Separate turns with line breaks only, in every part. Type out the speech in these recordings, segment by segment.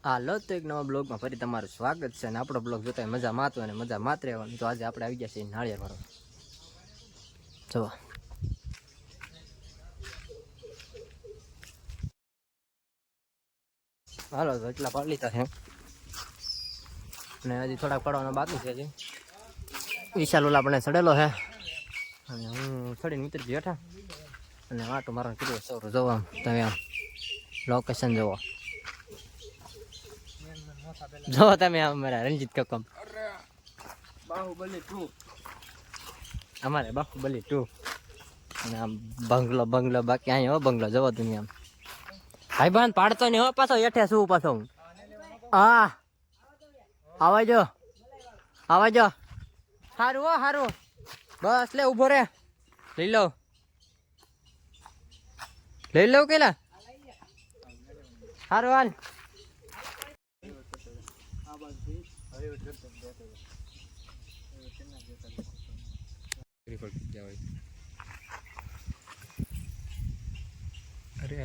હાલો તો એક નવા બ્લોગમાં ફરી તમારું સ્વાગત છે અને આપણો બ્લોગ જોતા મજા માતો અને મજા માત રહેવાની. તો આજે આપણે આવી ગયા છીએ નાળિયેર ભરવા. જુઓ હાલો તો એટલા પાડી લીધા છે અને હજી થોડાક પડવાનો બાકી છે. હજી વિશાલ ઓલા આપણે ચડેલો છે અને હું ચડીને ઉતરી બેઠા અને વાટો મારવાનું કીધું સૌરું જવો આમ તમે આમ લોકેશન જુઓ. જો તમે અમારા રંજીત કકમ
બાહુબલી 2
અમારે બાહુબલી 2 અને આમ બંગલો બાકી અહીં હો બંગલો જવો તમે આમ ભાઈ બંધ પાડતો નહીં હો પાછો એઠે શું પાછો હું હા આવાજો સારું હો સારું બસ લે ઉભો રે લઈ લઉં કેલા સારું હાલ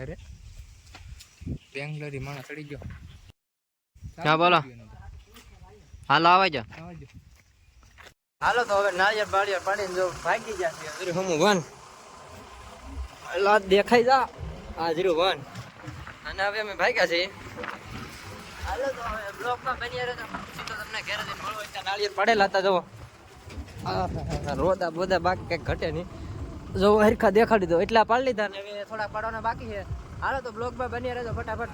અરે બેંગ્લોરી માણસ ચડી ગયો.
હા બોલો હાલો આવાજો હાલો તો હવે નાળિયેર બાળિયેર પાડીને જો ભાગી જશે હજુ હમું વન લાત દેખાઈ જા હાજરું વન અને હવે અમે ભાગ્યા છીએ. હાલો તો હવે બ્લોકમાં બની રહે તો સીધો તમને ઘરે જઈને મળો. ત્યાં નાળિયેર પડેલા હતા જુઓ રોદા બોદા બાકી કંઈક ઘટે નહીં જો હરખા દેખાડી દો એટલા પાડી લીધા ને હવે થોડા પાડવાના બાકી છે. હાલો તો બ્લોગમાં બની રહેજો ફટાફટ.